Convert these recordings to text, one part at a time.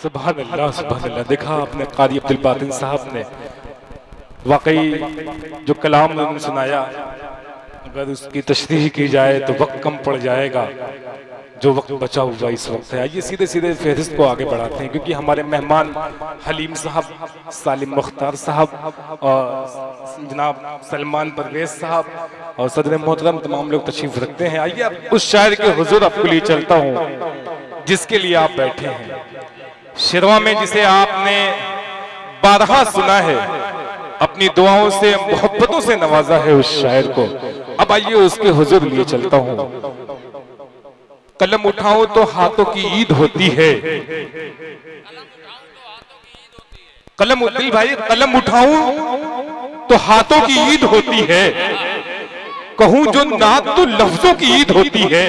सुभान अल्लाह सुभान अल्लाह। देखा आपने क़ारी अब्दुल बातिन साहब ने वाकई जो कलाम उन्होंने सुनाया, अगर उसकी तशरीह की जाए तो वक्त कम पड़ जाएगा, जो वक्त बचा हुआ इस वक्त है। आइए सीधे सीधे फहरिस्त को आगे बढ़ाते हैं, क्योंकि हमारे मेहमान हलीम साहब, सालिम मुख्तार साहब और जनाब सलमान परवेज साहब और सदर मोहतरम तमाम लोग तशरीफ रखते हैं। आइए अब उस शायर के हुजूर आपके लिए चलता हूँ जिसके लिए आप बैठे हैं, शिरवा में जिसे आपने बारहा सुना है, अपनी दुआओं से मोहब्बतों से नवाजा है उस शायर को। अब आइए उसके हुजूर लिए चलता हूँ। कलम उठाऊं तो हाथों की ईद होती है, कलम दिल भाई, कलम उठाऊं तो हाथों की ईद होती है, कहूं जो नात तो लफ्जों की ईद होती है।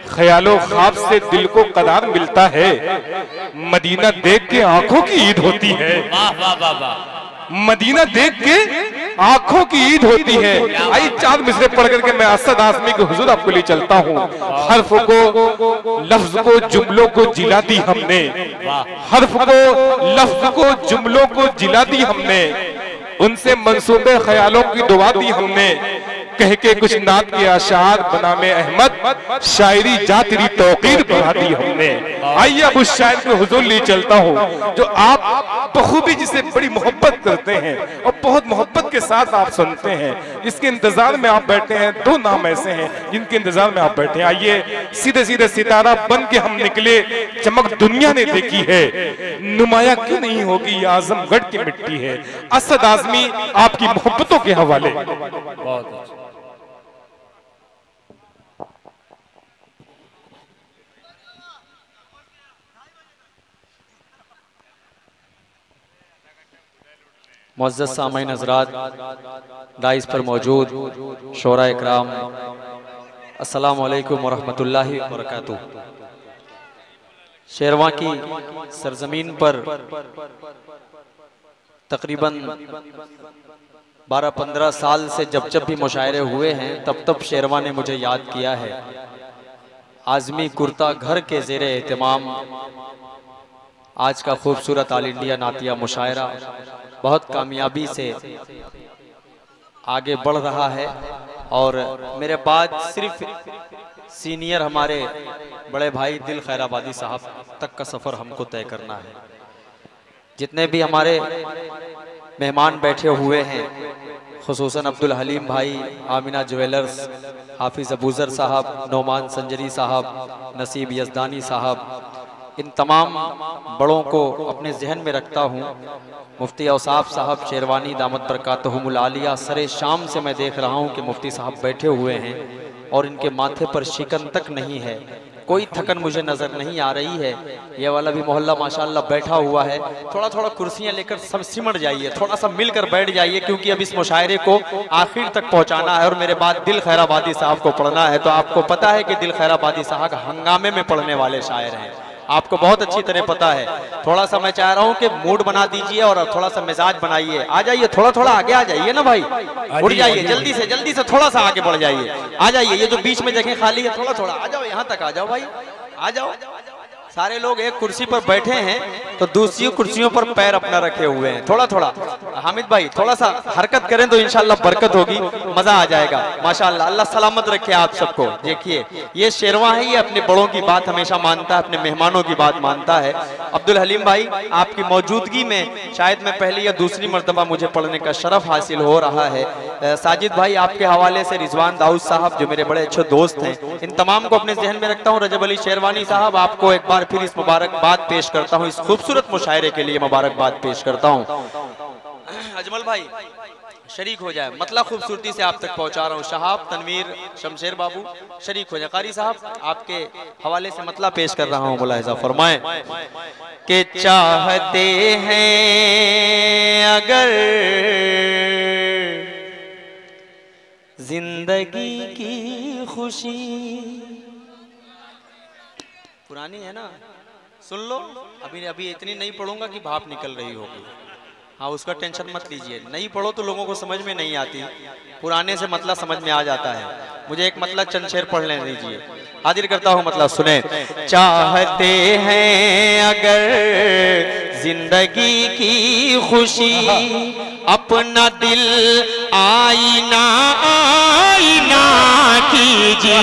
ख्यालों ख्वाब से दिल को करार मिलता है, मदीना देख के आंखों की ईद होती है। वाह वाह वाह वाह। मदीना देख के आंखों की ईद होती है। आई चार मिसरे पढ़ करके मैं असद आजमी के हुजूर आपको लिए चलता हूँ। हर्फ को, लफ्ज को, जुमलों को जिला दी हमने, हर्फ को, लफ्ज को, जुमलों को जिला दी हमने, उनसे मंसूबे ख्यालों की दुआ दी हमने, कह के कुछ नात के अशार बनामे अहमद, शायरी जा तेरी तौकीर बढ़ा दी हमने। आइए अब उस शायर के हुजूर लिए चलता हूँ जो आप बखूबी जिसे बड़ी मोहब्बत करते हैं और बहुत मोहब्बत के साथ आप सुनते हैं, जिसके इंतजार में आप बैठे हैं। दो नाम ऐसे हैं जिनके इंतजार में आप बैठे हैं। आइए सीधे सीधे सितारा बन के हम निकले, चमक दुनिया ने देखी है, नुमाया क्यों नहीं होगी ये आजमगढ़ की मिट्टी है। असद आजमी आपकी मोहब्बतों के हवाले। बहुत मुअज़्ज़ज़ सामईन हज़रात, दाइस पर मौजूद शोरा इकराम, अस्सलामु अलैकुम वरहमतुल्लाहि वबरकातुहू। शेरवा की सरजमीन पर तकरीबन 12-15 साल से जब जब भी मुशायरे हुए हैं तब तब शेरवा ने मुझे याद किया है। आज़मी कुर्ता घर के ज़ेरे एहतमाम आज का खूबसूरत ऑल इंडिया नातिया मुशायरा बहुत कामयाबी से आगे बढ़ रहा है और मेरे बाद सिर्फ सीनियर हमारे बड़े भाई दिल खैराबादी साहब तक का सफ़र हमको तय करना है। जितने भी हमारे मेहमान बैठे हुए हैं, खुसूसन अब्दुल हलीम भाई, आमिना ज्वेलर्स, हाफिज़ अबूज़र साहब, नोमान संजरी साहब, नसीब यज़दानी साहब, इन तमाम बड़ों को अपने जहन में रखता हूँ। मुफ्ती औसाफ साहब शेरवानी दामत बरकातहुमुल आलिया, सरे शाम से मैं देख रहा हूँ कि मुफ्ती साहब बैठे हुए हैं और इनके माथे पर शिकन तक नहीं है, कोई थकन मुझे नज़र नहीं आ रही है। ये वाला भी मोहल्ला माशाल्लाह बैठा हुआ है। थोड़ा थोड़ा कुर्सियाँ लेकर सब सिमट जाइए, थोड़ा सा मिलकर बैठ जाइए, क्योंकि अब इस मुशायरे को आखिर तक पहुँचाना है और मेरे बाद दिल खैराबादी साहब को पढ़ना है। तो आपको पता है कि दिल खैराबादी साहब हंगामे में पढ़ने वाले शायर हैं, आपको बहुत अच्छी तरह पता है। थोड़ा सा मैं चाह रहा हूँ कि मूड बना दीजिए और थोड़ा सा मिजाज बनाइए। आ जाइए, थोड़ा थोड़ा आगे आ जाइए ना भाई, उड़ जाइए जल्दी से थोड़ा सा आगे बढ़ जाइए। आ जाइए, ये जो बीच में जगह खाली है थोड़ा थोड़ा आ जाओ, यहाँ तक आ जाओ भाई, आ जाओ। सारे लोग एक कुर्सी पर बैठे हैं तो दूसरी कुर्सियों पर पैर अपना रखे हुए हैं। थोड़ा थोड़ा हामिद भाई थोड़ा सा हरकत करें तो इंशाल्लाह बरकत होगी, मजा आ जाएगा माशाल्लाह। अल्लाह सलामत रखे आप सबको। देखिए ये शेरवा है, ये अपने बड़ों की बात हमेशा मानता है, अपने मेहमानों की बात मानता है। अब्दुल हलीम भाई आपकी मौजूदगी में शायद मैं पहली या दूसरी मरतबा मुझे पढ़ने का शरफ हासिल हो रहा है। साजिद भाई आपके हवाले से रिजवान दाऊद साहब जो मेरे बड़े अच्छे दोस्त हैं, इन तमाम को अपने जहन में रखता हूँ। रजब अली शेरवानी साहब आपको एक बार फिर इस मुबारकबाद पेश करता हूँ, इस खूबसूरत मुशायरे के लिए मुबारकबाद पेश करता हूँ। अजमल भाई शरीक हो जाए, मतलब खूबसूरती से आप तक पहुँचा रहा हूँ। शहाब, तनवीर, शमशेर बाबू शरीक हो जाए। कारी साहब आपके हवाले से मतलब पेश कर रहा हूँ, मुलाहिजा फरमाएं कि चाहते हैं अगर जिंदगी की खुशी, पुरानी है ना, सुन लो। अभी इतनी नहीं पढ़ूंगा कि भाप निकल रही होगी, हाँ उसका टेंशन मत लीजिए। नहीं पढ़ो तो लोगों को समझ में नहीं आती, पुराने से मतलब समझ में आ जाता है। मुझे एक मतलब चंद शेर पढ़ लेने दीजिए। हाजिर करता हूं, मतलब सुने। चाहते हैं अगर जिंदगी की खुशी, अपना दिल आईना आईना कीजिए।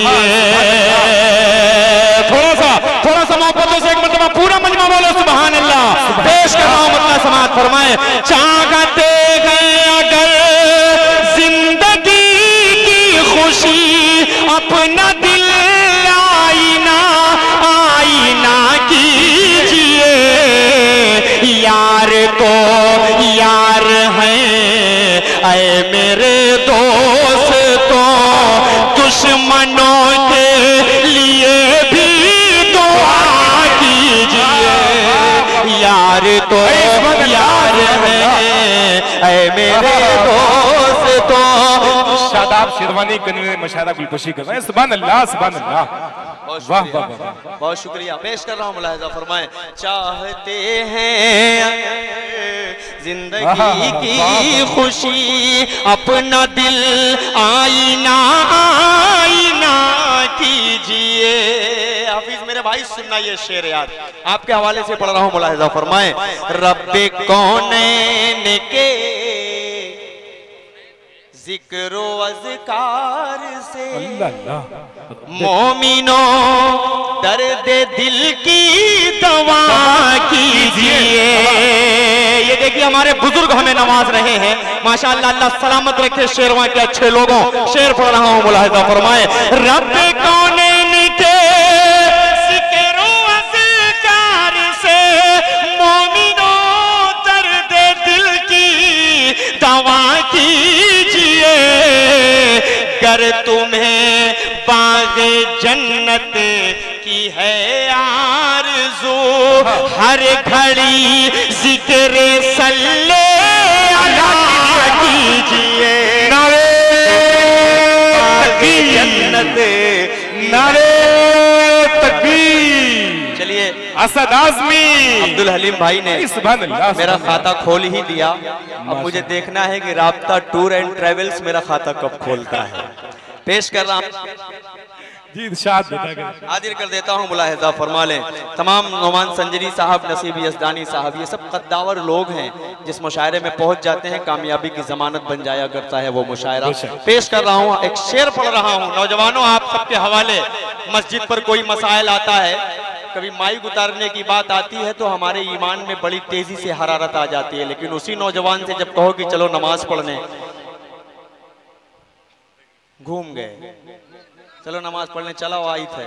थोड़ा सा मोहब्बतों से एक मरतबा पूरा मजमा बोलो सुभान अल्लाह। पेश कर रहा हूं, मतलब समाअत फरमाए। चाहते हैं अगर जिंदगी की खुशी, अपना दिल आईना आईना कीजिए। यार तो यार हैं ऐ मेरे दोस्तों, दुश्मनों के लिए भी दुआ कीजिए। यार तो यार हैं ऐ मेरे दोस्तों। शादाब शेरवानी करने मशायरा गुलकशी कर रहे हैं। सुभान अल्लाह, सुभान अल्लाह, वाह वाह वाह, बहुत शुक्रिया। पेश कर रहा हूँ, मुलाहिजा फरमाएं। चाहते हैं जिंदगी की खुशी, अपना दिल आईना आईना कीजिए। हाफिज मेरे भाई सुनना ये शेर यार, आपके हवाले से पढ़ रहा हूँ, मुलाहिजा फरमाएं। रब्बे कौनैन के जिक्र अज़कार से मोमिनो दर्द दिल की दवा कीजिए। ये देखिए हमारे बुजुर्ग हमें नवाज रहे हैं माशाअल्लाह, अल्लाह सलामत रखे शेरवा के अच्छे लोगों। शेर पढ़ रहा हूँ, मुलाहिजा फरमाए। रब्बे कौनैन के जिक्र अज़कार से मोमिनो दर्द दिल की दवा कीजिए। कर तुम्हें बाग जन्नत की है आरज़ू, हर घड़ी जिक्र सल्ले अल्लाह कीजिए। नारे तकबीर, जन्नत नारे तकबीर। चलिए असद आज़मी अब्दुल हलीम भाई ने मेरा खाता खोल ही दिया। अब मुझे देखना है कि राब्ता टूर एंड ट्रेवल्स मेरा खाता कब खोलता है। पेश कर रहा हूं जी, इरशाद हाजिर कर देता हूं, मुलाहिजा फरमा लें। तमाम नोमान संजरी साहब, नसीब यज़दानी साहब, ये सब कद्दावर लोग हैं जिस मुशायरे में पहुंच जाते हैं कामयाबी की जमानत बन जाया करता है वो मुशायरा। पेश कर रहा हूं, एक शेर पढ़ रहा हूं। नौजवानों आप सबके हवाले, मस्जिद पर कोई मसाइल आता है, कभी माइक उतारने की बात आती है तो हमारे ईमान में बड़ी तेजी से हरारत आ जाती है, लेकिन उसी नौजवान से जब कहो कि चलो नमाज पढ़ने, घूम गए, चलो नमाज पढ़ने चला वो आई थे।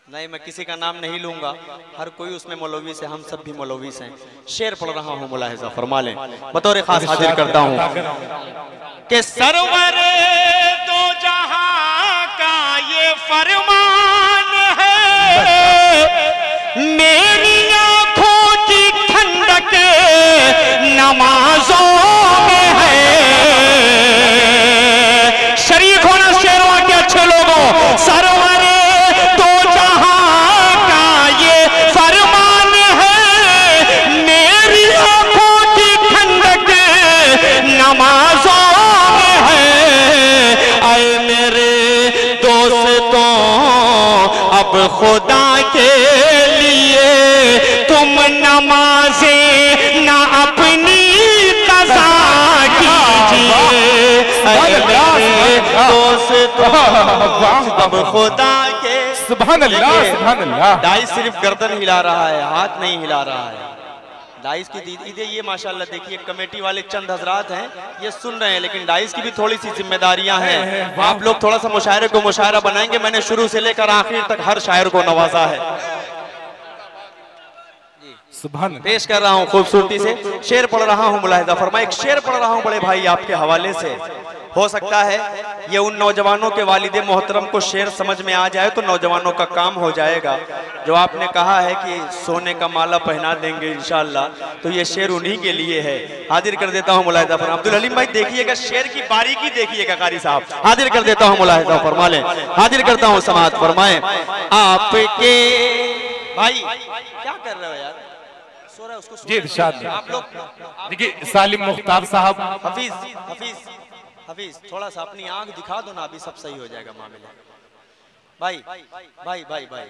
नहीं, मैं किसी का नाम नहीं लूंगा, हर कोई उसमें मौलवी से, हम सब भी मौलवी से। शेर पढ़ रहा हूं, मुलाहिजा फरमा लें। बतौर खास हाजिर करता हूं कि सरवर दो जहां का ये फरमान है, मेरी आंखों की ठंडक नमाजों में है। शरीक होना शेरवा के अच्छे लोगों। सरवर दो जहां का ये फरमान है, मेरी आंखों की ठंडक नमाजों में है। ऐ मेरे दोस्तों अब खुदा के लिए तुम नमाज़ें ना अपनी कज़ा कीजिए। दोस्तों अब खुदा के, सुभान अल्लाह, सुभान अल्लाह। दाई सिर्फ गर्दन हिला रहा है, हाथ नहीं हिला रहा है। डाइस की दीदी ये माशाल्लाह देखिए, कमेटी वाले चंद हजरात हैं ये सुन रहे हैं, लेकिन डाइस की भी थोड़ी सी जिम्मेदारियां हैं। आप लोग थोड़ा सा मुशायरे को मुशायरा बनाएंगे। मैंने शुरू से लेकर आखिर तक हर शायर को नवाजा है। सुभान अल्लाह। पेश कर रहा हूँ खूबसूरती से, शेर पढ़ रहा हूँ, मुलाहिजा फरमा। एक शेर पढ़ रहा हूँ बड़े भाई आपके हवाले से। हो सकता है ये उन नौजवानों के वालिदे मोहतरम को शेर समझ में आ जाए तो नौजवानों का काम हो जाएगा। जो आपने कहा है कि सोने का माला पहना देंगे इंशाअल्लाह, तो ये शेर उन्हीं के लिए है। हाजिर कर देता हूँ, मुलाहिजा फरमा। अब्दुल हलीम भाई देखिएगा, शेर की बारीकी देखिएगा कारी साहब। हाजिर कर देता हूँ, मुलाहिजा फरमा लें। हाजिर करता हूँ, समाअत फरमाएं। आपके भाई क्या कर रहे हो यार, सो रहा है उसको जी इरशाद। आप लोग देखिए सालिम मुख्तार साहब, हफीज हफीज थोड़ा सा अपनी आंख दिखा दो ना, अभी सब सही हो जाएगा मामला। भाई भाई भाई भाई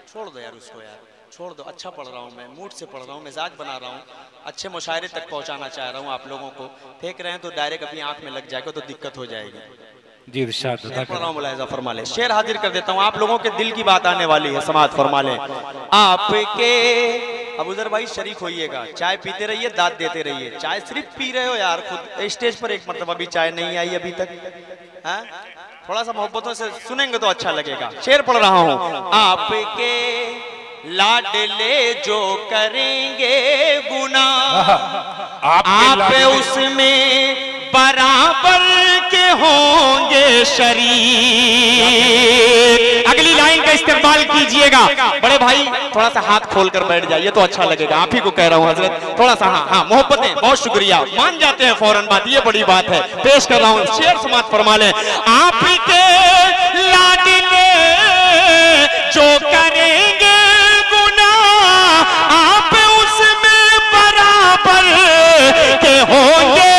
छोड़ दो यार उसको, यार छोड़ दो। अच्छा पढ़ रहा हूँ मैं, मूड से पढ़ रहा हूँ, मिजाज बना रहा हूँ, अच्छे मुशायरे तक पहुँचाना चाह रहा हूँ आप लोगों को। फेंक रहे हैं तो डायरेक्ट अपनी आंख में लग जाएगा तो दिक्कत हो जाएगी। जी इरशाद पढ़ रहा हूँ, मुलाहिजा फरमा ले। शेर हाजिर कर देता हूँ, आप लोगों के दिल की बात आने वाली है, समाअत फरमा ले। आपके अबूजर भाई शरीक होइएगा, चाय पीते रहिए, दाद देते रहिए। चाय सिर्फ पी रहे हो यार, खुद स्टेज पर एक मरतबा भी चाय नहीं आई अभी तक, हाँ? थोड़ा सा मोहब्बतों से सुनेंगे तो अच्छा लगेगा। शेर पढ़ रहा हूँ। आपके लाडले जो करेंगे गुनाह, आप उसमें बराबर के होंगे शरीक। अगली लाइन का इस्तेमाल कीजिएगा। बड़े भाई थोड़ा सा हाथ खोल कर बैठ जाइए तो अच्छा लगेगा, आप ही को कह रहा हूँ हजरत। थोड़ा सा हाँ हाँ मोहब्बतें, बहुत शुक्रिया, मान जाते हैं फौरन बात, ये बड़ी बात है। पेश कर रहा हूँ शेर, समाअत फरमा लें। आप के लाडले जो करेंगे गुनाह, आप उसमें बराबर के होंगे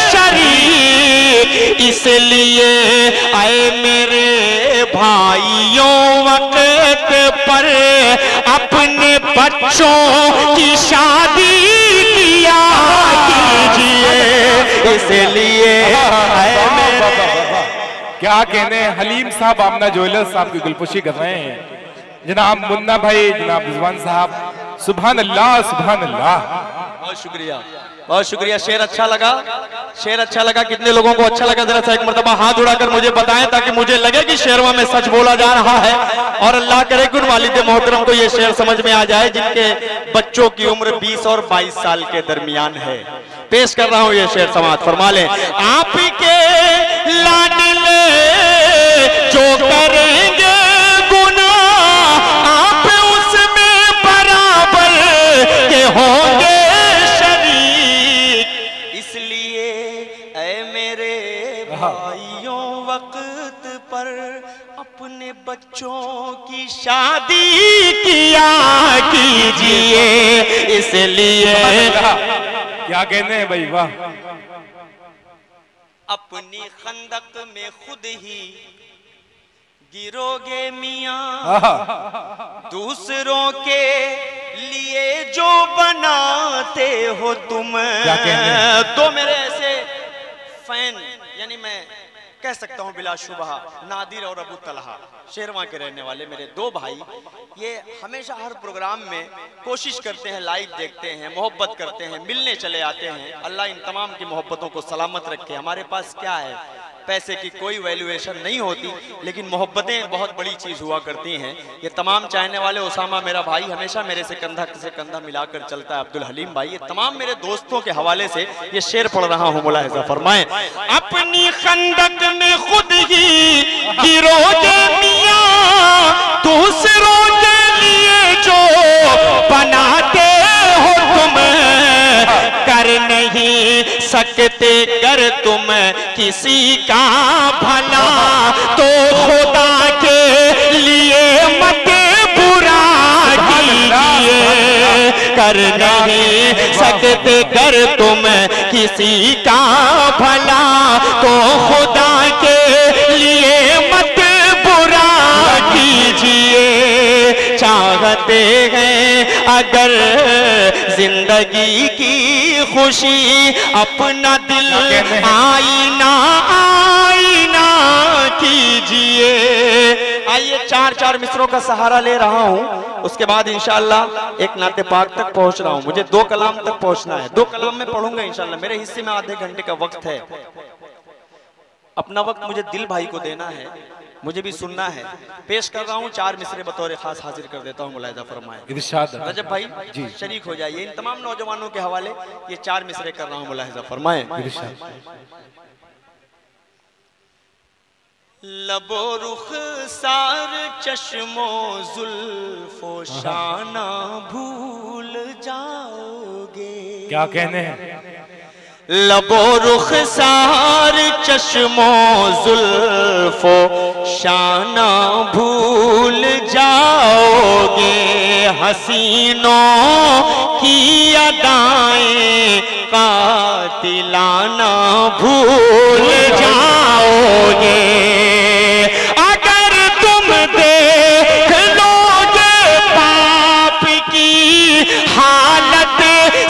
शरीक। इसलिए आए मेरे भाइयों वक्त पर अपने बच्चों की शादी किया कीजिए। इसलिए आए मेरे, क्या कहने, हलीम साहब आमना ज्वेलर्स साहब की गुलपुशी कर रहे हैं। जनाब मुन्ना भाई, जनाब रिजवान साहब, सुभान अल्लाह सुभान अल्लाह। बहुत शुक्रिया, बहुत शुक्रिया। शेर अच्छा लगा, शेर अच्छा लगा। कितने लोगों को अच्छा लगा जरा सा एक मरतबा हाथ उड़ाकर मुझे बताएं, ताकि मुझे लगे कि शेरवा में सच बोला जा रहा है। और अल्लाह करे कि उन वालिद मोहतरम को ये शेर समझ में आ जाए जिनके बच्चों की उम्र 20 और 22 साल के दरमियान है। पेश कर रहा हूं ये शेर, समाअत फरमा लें। आपके लाडले जो करेंगे गुनाह, आप उसमें बराबर के होंगे शरीक। इसलिए ऐ मेरे भाइयों वक्त पर अपने बच्चों की शादी किया कीजिए। इसलिए क्या कहने हैं भाई, वाह। अपनी खंदक में खुद ही गिरोगे मियां, दूसरों के लिए जो बनाते हो तुम। तो मेरे ऐसे फैन, यानी मैं कह सकता हूं बिलाशुबहा नादिर और अबू तलहा, शेरवा के रहने वाले मेरे दो भाई, ये हमेशा हर प्रोग्राम में कोशिश करते हैं, लाइव देखते हैं, मोहब्बत करते हैं, मिलने चले आते हैं। अल्लाह इन तमाम की मोहब्बतों को सलामत रखे। हमारे पास क्या है, पैसे की कोई वैल्यूएशन नहीं होती, लेकिन मोहब्बतें बहुत बड़ी चीज़ हुआ करती हैं। ये तमाम चाहने वाले, उसामा मेरा भाई हमेशा मेरे से कंधा मिलाकर चलता है, अब्दुल हलीम भाई, ये तमाम मेरे दोस्तों के हवाले से ये शेर पढ़ रहा हूँ, मुलाहिजा फरमाएं। अपनी खंदक में खुद ही गिरोगे मियां, दूसरों के लिए जो बनाते हो तुम, कर नहीं सकते कर तुम किसी का भला, तो खुदा के लिए मत बुरा कीजिए। कर नहीं सकते कर तुम किसी का भला, तो खुदा के लिए मत बुरा कीजिए। चाहते हैं अगर जिंदगी की खुशी, अपना दिल आईना आईना कीजिए। आइए चार मिसरों का सहारा ले रहा हूं, उसके बाद इंशाअल्लाह एक नाते पाक तक पहुंच रहा हूं। मुझे 2 कलाम तक पहुंचना है, 2 कलाम में पढ़ूंगा इंशाअल्लाह। मेरे हिस्से में आधे घंटे का वक्त है, अपना वक्त मुझे दिल भाई को देना है, मुझे भी सुनना है। पेश कर रहा हूँ 4 मिसरे बतौर खास हाजिर कर देता हूँ, मुलाहिजा फरमाएं। इरशाद रजब भाई जी शरीक हो जाइए, इन तमाम नौजवानों के हवाले ये 4 मिसरे कर रहा हूँ, मुलाहिजा फरमाएं। लबो रुख सार चश्मो जुल्फो शाना भूल जाओगे। क्या कहने हैं, लबो रुख सार चश्मो जुल्फो शाना भूल जाओगे। हसीनों की अदाएं दिलाना भूल जाओगे। अगर तुम देख लोगे पाप की हालत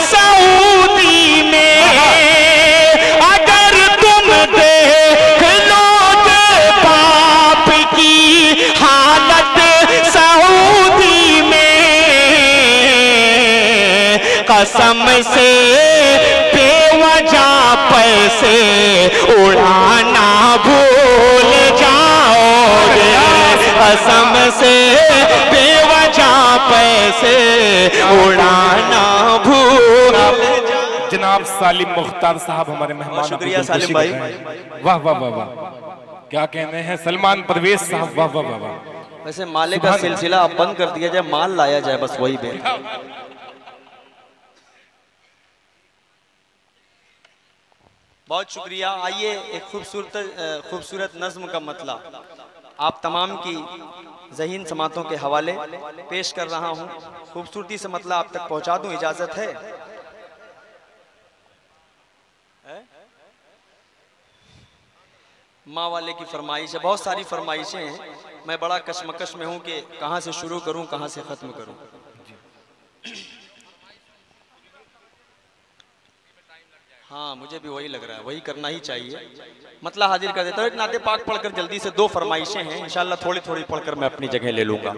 सऊदी में, अगर तुम देख लोगे पाप की हालत सऊदी में, कसम से बेवजह पैसे उड़ाना भूल जाओगे। कसम से बेवजह पैसे उड़ाना भूल। जनाब सालिम मुख्तार साहब हमारे मेहमान। शुक्रिया सालिम भाई। वाह वाह वाह वाह, क्या कहने हैं। सलमान परवेज साहब, वाह वाह वाह वाह। वैसे माले का सिलसिला अब बंद कर दिया जाए, माल लाया जाए, बस वही बेहतर। बहुत शुक्रिया। आइए एक खूबसूरत नज्म का मतला आप तमाम की ज़हीन समातों के हवाले पेश कर रहा हूँ। खूबसूरती से मतला आप तक पहुँचा दूँ, इजाज़त है? माँ वाले की फरमाइश है, बहुत सारी फरमाइशें हैं। मैं बड़ा कशमकश में हूँ कि कहाँ से शुरू करूँ, कहाँ से ख़त्म करूँ। हाँ, मुझे भी वही लग रहा है, वही करना ही चाहिए। मतलब हाजिर कर देता हूँ। एक नाते पाक पढ़कर जल्दी से 2 फरमाइशें हैं, इंशाल्लाह थोड़ी थोड़ी पढ़कर मैं अपनी जगह ले लूँगा।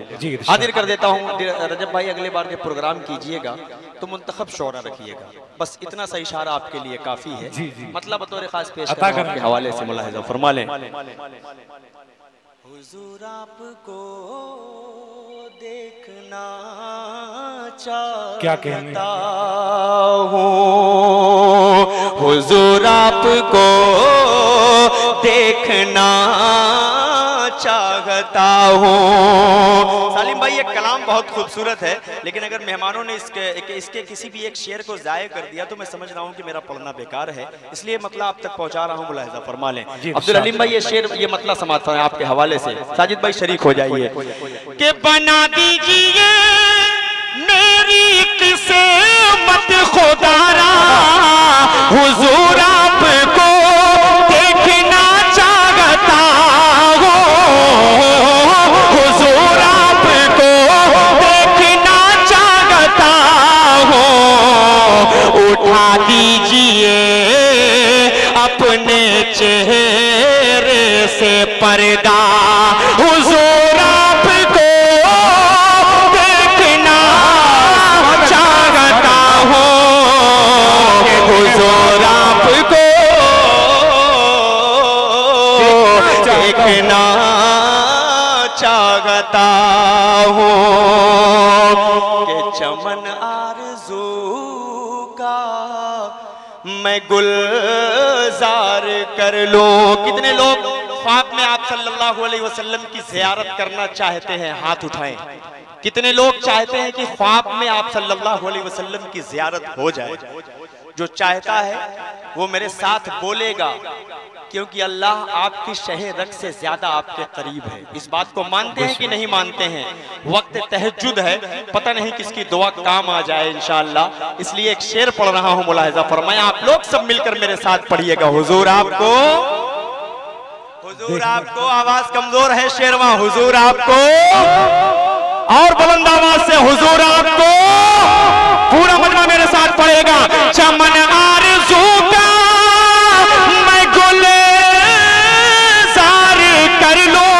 हाजिर कर देता हूँ। रजब भाई अगले बार जब प्रोग्राम कीजिएगा तो मुंतखब शौरा रखिएगा, बस इतना सा इशारा आपके लिए काफ़ी है। मतलब बतौर खास पेश करने के हवाले से मुलाहिज़ा फरमा लें। हुजूर आपको देखना चाहता हूँ, हुजूर आपको देखना चाहता हूँ। सालिम भाई ये कलाम बहुत खूबसूरत है, लेकिन अगर मेहमानों ने इसके किसी भी एक शेर को ज़ाय कर दिया तो मैं समझ रहा हूँ कि मेरा पढ़ना बेकार है, इसलिए मतलब आप तक पहुँचा रहा हूँ, मुलाहिज़ा फरमा लें। अब्दुल हलीम भाई ये शेर, ये मतलब समाता है आपके हवाले से। साजिद भाई शरीक हो जाइए। कि बना दीजिए मेरी किस्मत खुदारा, हुजूर आपको देखना चाहता हूँ, हुजूर आपको देखना चाहता हूँ। उठा दीजिए अपने चेहरे से पर्दा, हुजूर आपको देखना चाहता हूँ, हुजूर आपको देखना चाहता हूँ। कि चमन आरज़ू का मैं गुलजार कर लूं। कितने लोग ख्वाब में आप सल्लल्लाहु अलैहि वसल्लम की ज़ियारत करना चाहते हैं? हाथ उठाएं। कितने लोग चाहते हैं कि ख्वाब में आप सल्लल्लाहु अलैहि वसल्लम की ज़ियारत हो जाए? जो चाहता है वो मेरे साथ बोलेगा, क्योंकि अल्लाह आपकी शह रग से ज्यादा आपके करीब है। इस बात को मानते हैं कि नहीं मानते हैं? वक्त तहज्जुद है, पता नहीं किसकी दुआ काम आ जाए इंशाअल्लाह, इसलिए एक शेर पढ़ रहा हूँ, मुलाहिज़ा फरमाएं। आप लोग सब मिलकर मेरे साथ पढ़िएगा। हुजूर आपको आवाज कमजोर है शेरवा, हुजूर आपको और बुलंद आवाज से, हुजूर आपको। पूरा मजमा मेरे साथ पढ़ेगा। चमन आरज़ू का मैं गुलज़ार कर लूं,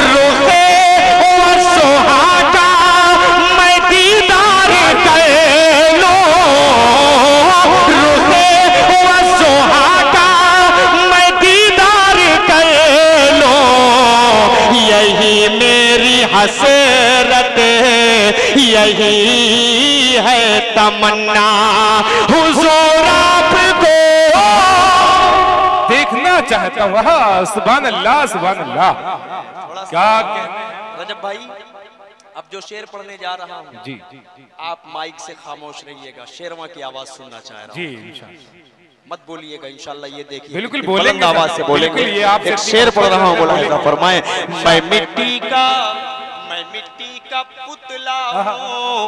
रुखे वसुहा का मैं दीदार कर लूं, रुखे वसुहा का मैं दीदार कर लूं। यही मेरी हसरत है, यही है तमन्ना, हुजूर आपको देखना चाहता हूँ। सुभान अल्लाह, सुभान अल्लाह। क्या रजब भाई, अब जो शेर पढ़ने जा रहा हूँ जी, आप माइक से खामोश रहिएगा, शेरवा की आवाज सुनना चाह रहा हूँ जी। मत बोलिएगा इंशाल्लाह, ये देखिए बिल्कुल बोलेंगे, आवाज से बोलेंगे। ये आप एक शेर पढ़ रहा हूँ, मुलाहिज़ा फरमाएं। मैं मिट्टी का पुतला हूँ,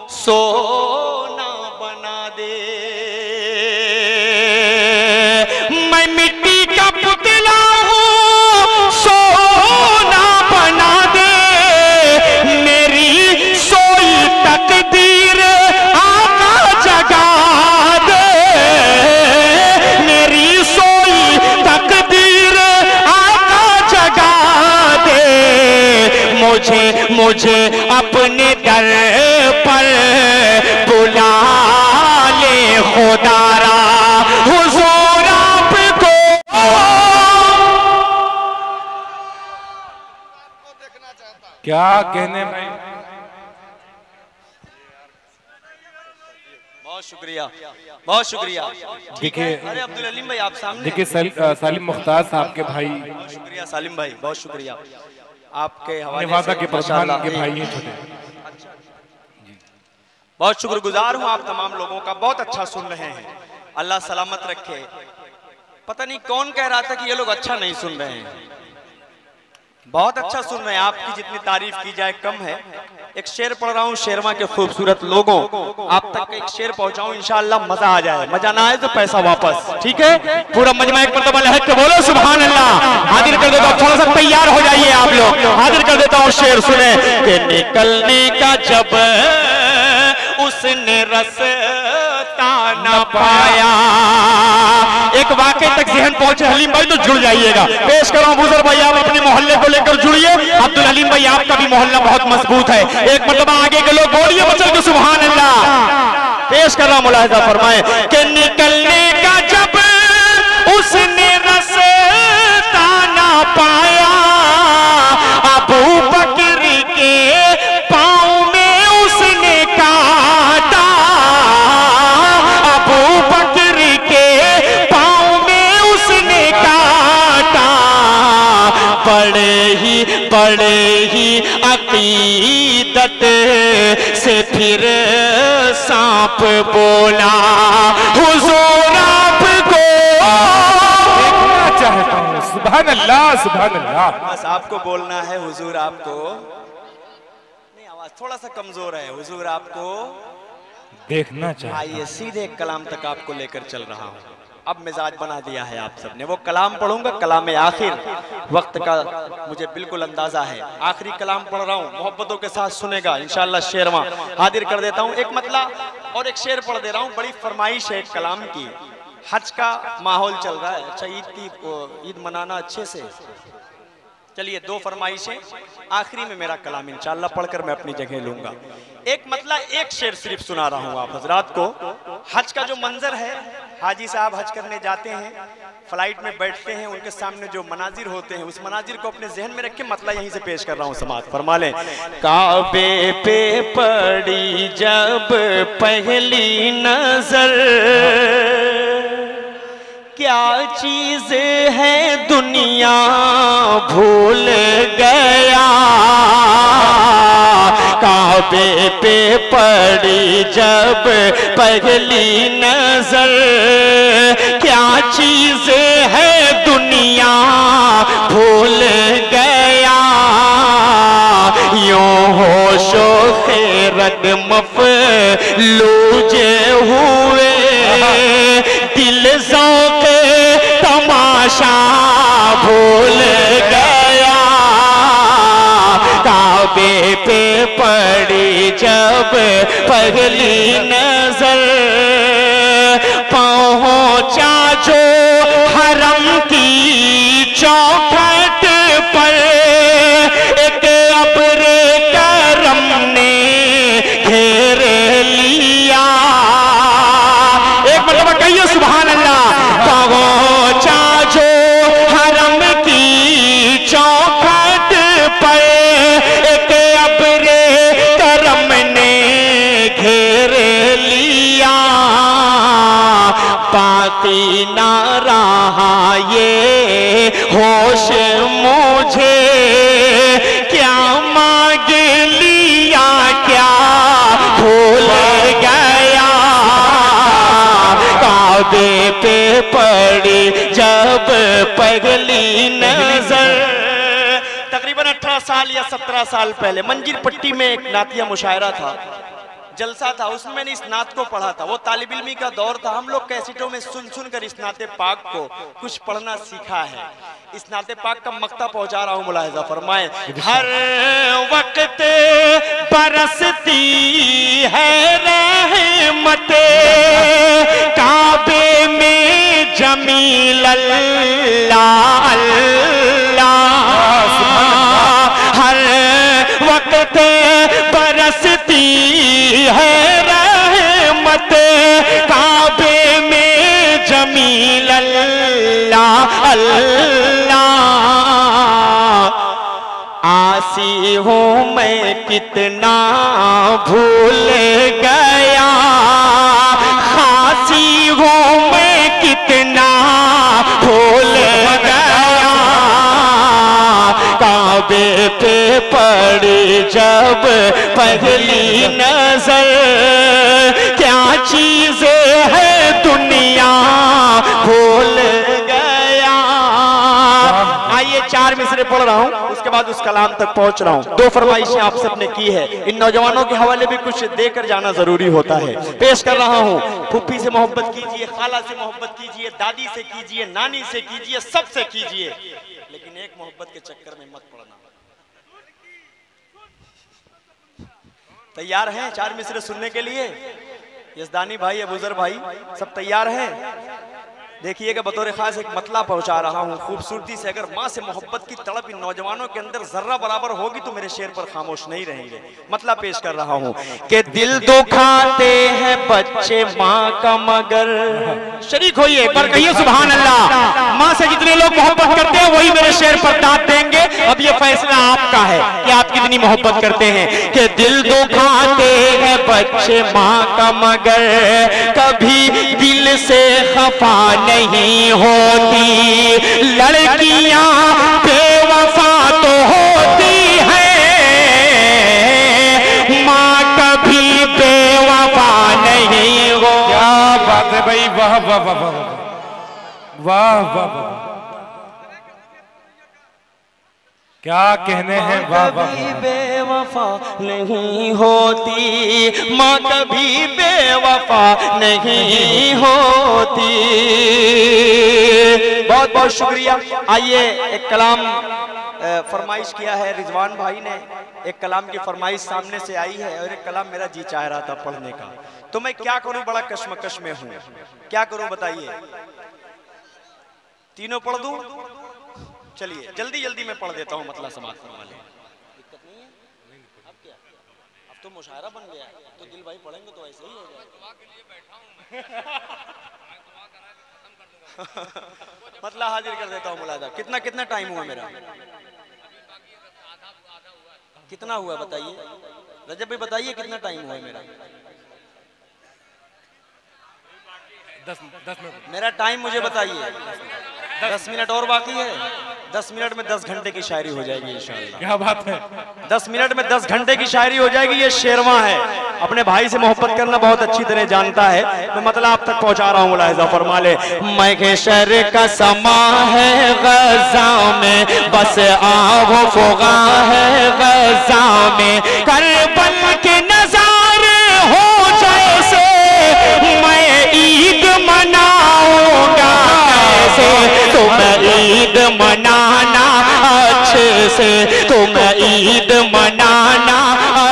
सोना बना दे। मुझे अपने दर पर बुला ले खुदारा हुजूर आपको। क्या कहने भाई, बहुत शुक्रिया, बहुत शुक्रिया। देखिए, अरे अब्दुल अलीम भाई आप सामने। देखिए सालिम मुख्तार साहब के भाई, बहुत शुक्रिया सालिम भाई, बहुत शुक्रिया आपके हवाले नेवादा से के प्रधान माशाल्लाह। के भाई हैं छोटे। बहुत शुक्रगुजार हूँ आप तमाम लोगों का, बहुत अच्छा सुन रहे हैं, अल्लाह सलामत रखे। पता नहीं कौन कह रहा था कि ये लोग अच्छा नहीं सुन रहे हैं, बहुत अच्छा सुन रहे हैं, आपकी जितनी तारीफ की जाए कम है। एक शेर पढ़ रहा हूँ शेरवा के खूबसूरत लोगों, आप तक एक शेर पहुंचाऊं, इंशाअल्लाह मजा आ जाए, मजा ना आए तो पैसा वापस, ठीक है। पूरा मजमा एक मरतबा लहक के बोलो सुभान अल्लाह। हाजिर कर देता हूँ, थोड़ा सा तैयार हो जाइए आप लोग, हाजिर कर देता हूँ शेर सुने कि निकलने का जब उसने रास्ता न पाया। एक वाकई तक जहन पहुंचे हलीम भाई तो जुड़ जाइएगा। पेश कर रहा हूं बुजुर्ग भाई, आप अपने मोहल्ले को लेकर जुड़िए। अब्दुल हलीम भाई आपका भी मोहल्ला बहुत मजबूत है, एक मतलब आगे के लोग बोलिए बचल के सुभान अल्लाह। पेश कर रहा हूं, मुलाहिजा फरमाए कि निकलने का जब उसने रास्ता न पाया, अबू बकर के पाँव में उसने काटा, अबू बकर के पाँव में उसने काटा, बड़े ही अकीदत से फिर सांप बोला हुजूर आपको देखना चाहता हूँ। सुभान अल्लाह, सुभान अल्लाह। बस आपको बोलना है हुजूर आपको, नहीं आवाज थोड़ा सा कमजोर है, हुजूर आपको देखना चाहता हूँ। आइए सीधे कलाम तक आपको लेकर चल रहा हूँ। अब मिजाज बना दिया है आप सबने, वो कलाम पढ़ूंगा, कलाम आखिर वक्त का मुझे बिल्कुल अंदाजा है, आखिरी कलाम पढ़ रहा हूँ, मोहब्बतों के साथ सुनेगा इंशाअल्लाह। शेरवा हाजिर कर देता हूँ, एक मतला और एक शेर पढ़ दे रहा हूँ, बड़ी फरमाइश है एक कलाम की। हज का माहौल चल रहा है, अच्छा ईद मनाना अच्छे से, चलिए दो फरमाइशें, आखिरी में मेरा कलाम इंशाअल्लाह पढ़कर मैं अपनी जगह लूंगा। एक मतलब एक शेर सिर्फ सुना रहा हूँ आप हजरात को। हज का जो मंजर है, हाजी साहब हज करने जाते हैं, फ्लाइट में बैठते हैं, उनके सामने जो मनाजिर होते हैं, उस मनाजिर को अपने जहन में रख के मतलब यहीं से पेश कर रहा हूँ, समात फरमा लें। काबे पे पड़ी जब पहली नजर, क्या चीज है दुनिया भूल गया, काबे पे पड़ी जब पहली नजर, क्या चीज है दुनिया भूल गया, यूं होशो खैरत मफलूज हुए, दिल ज़ौक़ तमाशा भूल गया, काबे पे पड़ी जब पहली नजर, पहुंचा जो हरम की चौखट पर, एक अब्र करम ने घेर लिया, एक मतलब कहिए सुभान अल्लाह। पहुंचा जो हरम की चौखट पर, एक अब्र करम ने घेर लिया, बाकी ना रहा ये होश मुझे, क्या मांग लिया क्या भूल गया, काबे पे पड़ी जब पहली नजर। तकरीबन 18 साल या 17 साल पहले मंजीर पट्टी में एक नातिया मुशायरा था, जलसा था, उसमें मैंने इस नात को पढ़ा था। वो तालिब इल्मी का दौर था, हम लोग कैसेटों में सुन सुन कर इस नाते पाक को कुछ पढ़ना सीखा है। इस नाते पाक का मक्ता पहुंचा रहा हूं, मुलाहिजा फरमाए। हर वक्त बरसती है रहमते, काबे में जमील अल्लाह अल्लाह, हर वक्त कितना भूल गया, खासी हूँ मैं कितना भूल गया, काबे पे पड़ी जब पहली नजर, क्या चीजें है दुनिया भूल गया। आइए 4 मिसरे पढ़ रहा हूं, उसके बाद उस कलाम तक पहुंच रहा हूं। 2 फरमाइशें आप सबने की है, इन नौजवानों के हवाले भी कुछ देकर जाना जरूरी होता है। पेश कर रहा हूं, फुप्पी से मोहब्बत कीजिए, खाला से मोहब्बत कीजिए, दादी से कीजिए, नानी से कीजिए, सबसे कीजिए, लेकिन एक मोहब्बत के चक्कर में मत पड़ना। तैयार हैं 4 मिसरे सुनने के लिए? यजदानी भाई, अबूजर भाई, सब तैयार हैं? देखिएगा, बतौर खास एक मतला पहुंचा रहा हूं खूबसूरती से। अगर माँ से मोहब्बत की तड़प इन नौजवानों के अंदर जर्रा बराबर होगी तो मेरे शेर पर खामोश नहीं रहेंगे। मतला पेश कर रहा हूं कि दिल दुखाते हैं बच्चे माँ का मगर। शरीक होइए, एक बार कहिए सुभान अल्लाह। माँ से जितने लोग मोहब्बत करते हैं वही मेरे शेर पर दाद देंगे। अब ये फैसला आपका है कि आप कितनी मोहब्बत करते हैं। कि दिल दुखाते हैं बच्चे माँ का मगर, कभी दिल से खफा नहीं होती, लड़कियां बेवफा तो होती हैं, माँ कभी बेवफा नहीं हो। क्या बात है भाई, वाह वाह वाह वाह वाह वाह वाह, क्या कहने हैं, वाह वाह। कभी बेवफा नहीं होती, माँ कभी बेवफा नहीं होती। बहुत बहुत शुक्रिया। आइए, एक कलाम फरमाइश किया है रिजवान भाई ने, एक कलाम की फरमाइश सामने से आई है और एक कलाम मेरा जी चाह रहा था पढ़ने का, तो मैं क्या करूं, बड़ा कश्मकश में हूं, क्या करूं बताइए? तीनों पढ़ दूं? चलिए जल्दी जल्दी मैं पढ़ देता हूँ, मतलब समाज फरमा ले, दिक्कत नहीं है। अब क्या, अब तो मुशायरा बन गया है, तो दिल भाई पढ़ेंगे तो ऐसे ही हो जाएगा। मतलब हाजिर कर देता हूँ मुलादा। कितना कितना टाइम हुआ मेरा? कितना हुआ बताइए, रजब भाई बताइए कितना टाइम हुआ मेरा? 10 मिनट मेरा टाइम मुझे बताइए। 10 मिनट और बाकी है। 10 मिनट में 10 घंटे की शायरी हो जाएगी इंशाअल्लाह। क्या बात है, 10 मिनट में 10 घंटे की शायरी हो जाएगी। ये शेरवा है, अपने भाई से मोहब्बत करना बहुत अच्छी तरह जानता है। मैं मतलब आप तक पहुंचा रहा हूँ, मुलाहिजा फरमा ले। महशर का समा है गज़ा में, बस आहो फुगा है गज़ा में, करबल के नजारे हो जैसे, मैं ईद मनाऊंगा कैसे, तुम ईद मनाना अच्छे से, तुम ईद मनाना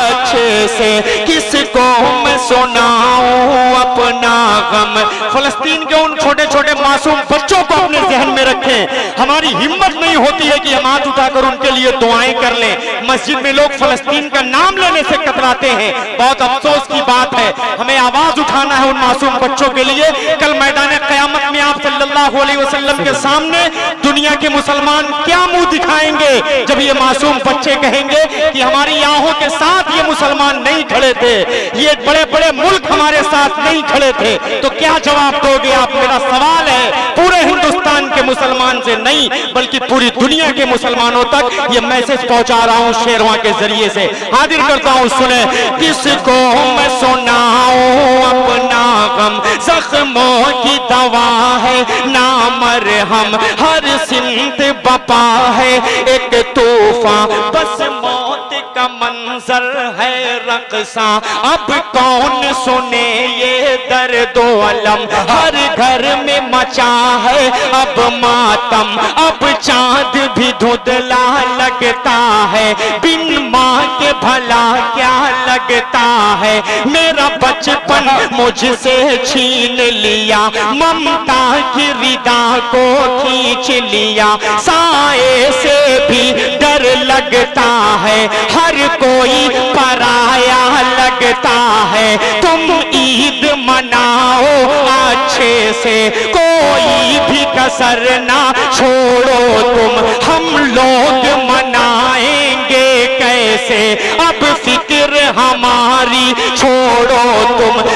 अच्छे से, किसको मैं सुनाऊं अपना गम। फलस्तीन के उन छोटे छोटे मासूम बच्चों को अपने जहन में रखें। हमारी हिम्मत नहीं होती है कि हम हाथ उठाकर उनके लिए दुआएं कर लें। मस्जिद में लोग फलस्तीन का नाम लेने से कतराते हैं, बहुत अफसोस की बात है। हमें आवाज उठाना है उन मासूम बच्चों के लिए। कल मैदान क़यामत में आप सल्लल्लाहु अलैहि वसल्लम के सामने दुनिया के मुसलमान क्या मुंह दिखाएंगे जब ये मासूम बच्चे कहेंगे कि हमारी आंखों के साथ ये मुसलमान नहीं खड़े थे, ये बड़े बड़े मुल्क हमारे साथ नहीं खड़े थे, तो क्या जवाब दोगे आप? मेरा सवाल है पूरे हिंदुस्तान के मुसलमान से नहीं बल्कि पूरी दुनिया के मुसलमानों तक ये मैसेज पहुंचा रहा हूं शेरवा के जरिए से। हाजिर करता हूं, सुने। किसको मैं सुनाऊं अपना गम, जख्मों की दवा है ना मरहम, हर सिंत बपा है एक तूफान, बस मौत का मंजर है रक़सा, अब कौन सुने ये दर्दो अलम, हर घर में मचा है अब मातम, अब चांद भी धुंधला लगता है, बिन माँ के भला क्या लगता है, मेरा बचपन मुझसे छीन लिया, ममता की रिदा को खींच लिया, साए से भी डर लगता है, हर कोई पराया लगता है, तुम ईद मनाओ अच्छे से, कोई भी कसर ना छोड़ो तुम, हम लोग मनाएंगे कैसे, अब फिक्र हमारी छोड़ो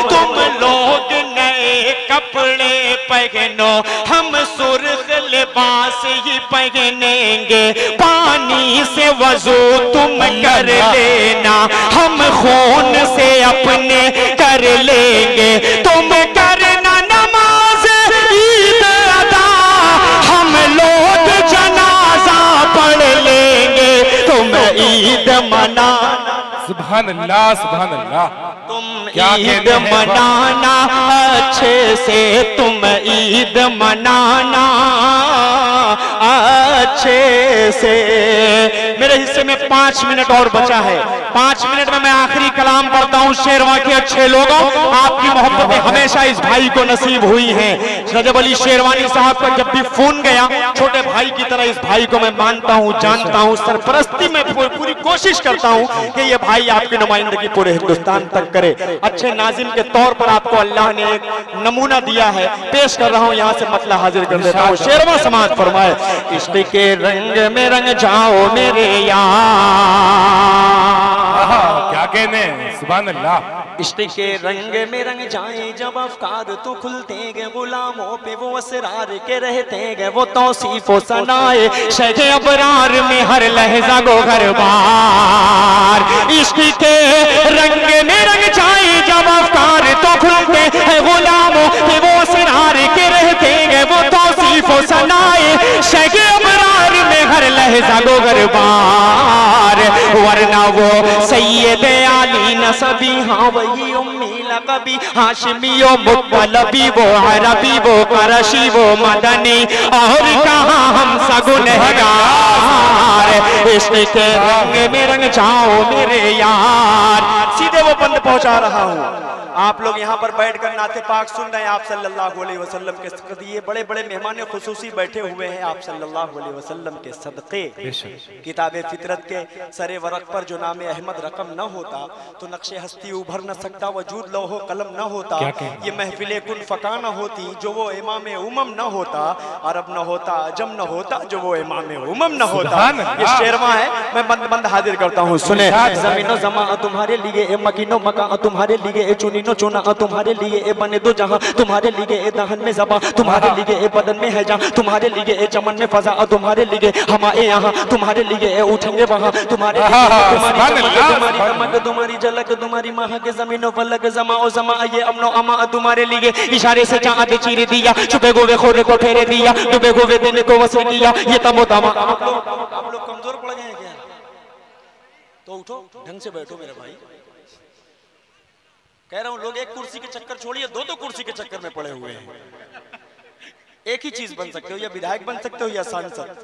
तुम लोग नए कपड़े पहनो, हम सुर्ख लिबास ही पहनेंगे, पानी से वजू तुम कर लेना, हम खून से अपने कर लेंगे, तुम करना नमाज ईद अदा, हम लोग जनाजा पढ़ लेंगे, तुम ईद मना। सुभान अल्लाह, सुभान अल्लाह। तुम ईद मनाना अच्छे से, तुम ईद मनाना अच्छे से। मेरे हिस्से में 5 मिनट और बचा है। 5 मिनट में मैं आखिरी कलाम पढ़ता हूँ। शेरवा के अच्छे लोगों, आपकी मोहब्बतें हमेशा इस भाई को नसीब हुई हैं। रजब अली शेरवानी साहब का जब भी फोन गया, छोटे भाई की तरह इस भाई को मैं मानता हूँ, जानता हूँ, सरपरस्ती में पूरी कोशिश करता हूँ कि ये भाई आपकी नुमाइंदगी पूरे हिंदुस्तान तक करे। अच्छे नाजिम के तौर पर आपको अल्लाह ने एक नमूना दिया है, पेश कर रहा हूँ, यहाँ से मतला हाजिर कर देता हूँ। शेरवा समाज फरमाए, इश्क के रंग में रंग जाओ मेरे यार। क्या कहने, सुभान अल्लाह। इश्क के रंग में रंग जाए जब अफकार तो खुलते गए, गुलामों पे वो असरार के रहते गए, वो तौसीफ व सनाए शेख अबरार में हर लहजा गो घर बार। इश्क के रंग में रंग जाए जब अफकार तो खुलते हैं, गुलामों पे वो असरार के रहते गए, वो तौसीफ व सनाए शेख अबरार में हर लहजा गो घर बार। वरना वो सैयद आली नसबी, हाँ वही उम्मी लक़बी, हाशिमियो मुत्तलबी, वो अरबी वो करशी वो मदनी, और कहाँ हम सगुनहगार। इश्क के रंग में रंग जाओ मेरे यार। सीधे वो बंद पहुंचा रहा हूँ। आप लोग यहाँ पर बैठकर नाते पाक सुन रहे हैं आप सल्लल्लाहु अलैहि वसल्लम के सदक़े। ये बड़े बड़े मेहमान खुसूसी बैठे हुए हैं आप सल्लल्लाहु अलैहि वसल्लम के सदक़े। किताबे फितरत के सरे वरक पर जो नाम अहमद रकम न होता तो नक्शे हस्ती उभर न सकता, वजूद लौहो कलम न होता, ये महफिले कुन फका न होती जो वो इमाम उमम न होता, अरब न होता अजम न होता जो वो इमाम उमम न होता। ये शेरवा है, मैं बंद बंद हाजिर करता हूँ, सुने। ज़मीनो ज़मा तुम्हारे लिए, ए मकीनो मका तुम्हारे लिए, ए चुनीनो चुना तुम्हारे लिए, ए बने दो जहां तुम्हारे लिए, ए दहन में ज़बा तुम्हारे लिए, ए बदन में है जहां तुम्हारे लिए, ए चमन में फजा तुम्हारे लिए, हमारे यहाँ तुम्हारे लिए, ए उठेंगे वहां तुम्हारे लिए, तुम्हारी चमक तुम्हारी झलक तुम्हारी महा के ज़मीनो फलक ज़मा ओ ज़मा, ये अमनो अमा तुम्हारे लिए, इशारे से चाँद चीर दिया, छुपे गोवे खोरे को फेरे दिया, डूबे गोवे दिन को वस्ल किया, ये तमो तमा। आप लोग कमजोर पड़ गए हैं क्या? तो उठो, ढंग से बैठो मेरे भाई। कह रहा हूं लोग एक कुर्सी के चक्कर छोड़िए, दो कुर्सी के चक्कर में पड़े हुए हैं। एक ही चीज बन सकते हो, या विधायक बन सकते हो या सांसद।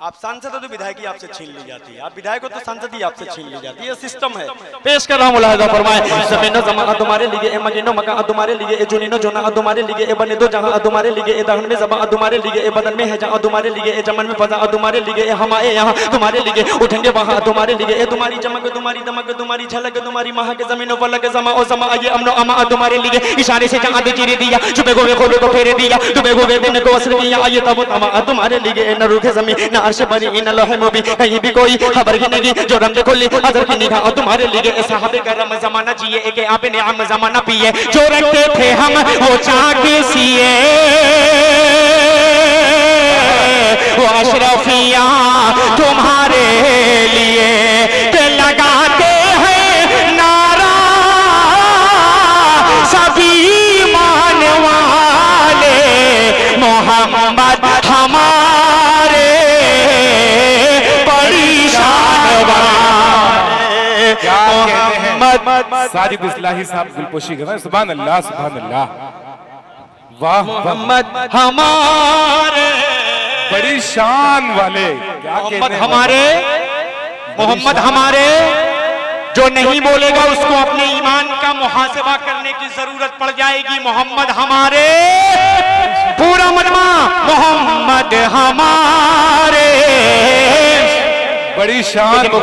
आप सांसद हो तो विधायकी आपसे छीन ली जाती है, आप विधायक हो तो सांसद ही आपसे छीन ली जाती है, ये सिस्टम है। पेश कर रहा हूं मुलाहिजा फरमाए, ज़मीनो ज़मा तुम्हारे लिए, ए मकीनो मका तुम्हारे लिए, ए जुनीनो जुना तुम्हारे लिए, ए बने दो जहां तुम्हारे लिए, ए दहन में ज़बा तुम्हारे लिए, ए बदन में है जहां तुम्हारे लिए, ए चमन में फजा तुम्हारे लिए, ए हमारे यहाँ तुम्हारे लिए, उठेंगे वहां तुम्हारे लिए, ए तुम्हारी चमक तुम्हारी दमक तुम्हारी झलक तुम्हारी महा के ज़मीनो फलक ज़मा ओ ज़मा, ये अमनो अमा तुम्हारे लिए, इशारे से चाँद चीर दिया, छुपे गोवे खोले को फेरे दिया, डूबे गोवे दिन को वस्ल किया, ये तमो तमा तुम्हारे लिए, न रूखे ज़मीन न अर्श बरी न लोहे मुबी, कहीं भी कोई खबर ही नहीं जो रंग खुली अजर की निगाह तुम्हारे लिए, साहबे करम ज़माना जिए, एक आपने आम ज़माना पिए, जो रखते थे हम वो चाक सिए, वो अशरफिया तुम्हारे लिए, के लगाते हैं नारा सभी मान वाले, मोहम्मद हमारे बड़ी शान वाले, मोहम्मद। साजिद इस्लाही साहब गुलपोशी कर रहे हैं, सुभान अल्लाह, सुभान अल्लाह। वाह, मोहम्मद हमारे बड़ी शान वाले, क्या कहते हैं हमारे, मोहम्मद हमारे। जो नहीं बोलेगा उसको अपने ईमान का मुहासिबा करने की जरूरत पड़ जाएगी। मोहम्मद हमारे, पूरा मजमा, मोहम्मद हमारे बड़ी शान। जब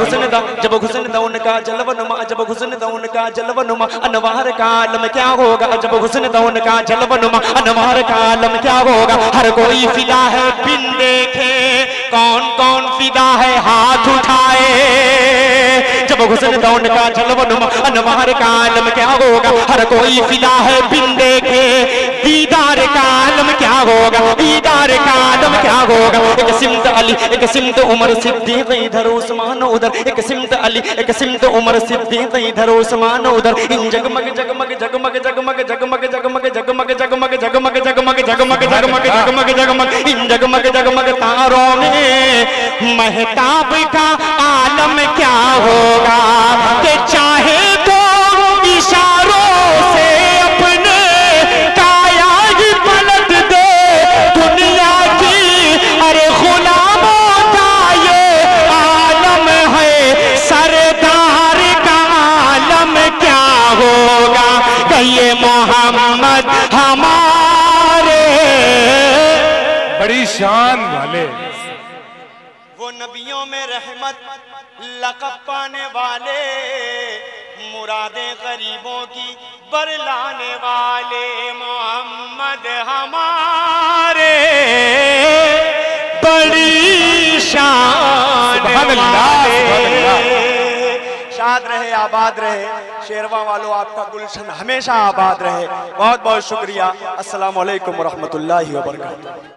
हुस्न दा उनका जलवनुमा, जब हुस्न दा उनका जलवनुमा, अनवार का आलम क्या होगा, जब हुस्न दा उनका जलवनुमा, अनवार का आलम क्या होगा। हर कोई फिदा है बिन देखे, कौन कौन फिदा है हाथ उठाए, जब हुस्न दौन का जलवन अनवार का आलम क्या होगा, हर कोई फिदा है बिन देखे दीदार का आलम क्या होगा, दीदार का आलम क्या होगा। एक सिमत अली एक सिमत उमर सिद्दीक इधर उस्मान उधर, एक सिमत अली एक सिमत उमर सिद्दीक इधर उस्मान उधर। इन जगमग जगमग जगमग जगमग जगमग जगमग जगमग जगमग जगमग जगमग जगमग जगमग जगमग जगमग इन जगमग जगमग तारों में महताब का आलम क्या होगा, कि चाहे तो इशारों से अपने काया ही पलट दे दुनिया की। अरे गुलामों का ये आलम है, सरदार का आलम क्या होगा, कि ये मोहम्मद हमारे। बड़ी शान वाले, वो नबियों में रहमत लक़ब पाने वाले, मुरादें गरीबों की बरलाने वाले, मोहम्मद हमारे बड़ी शान वाले। शाद रहे आबाद रहे शेरवा वालों, आपका गुलशन हमेशा आबाद रहे। बहुत बहुत शुक्रिया। अस्सलामु अलैकुम व रहमतुल्लाहि व बरकातुहू।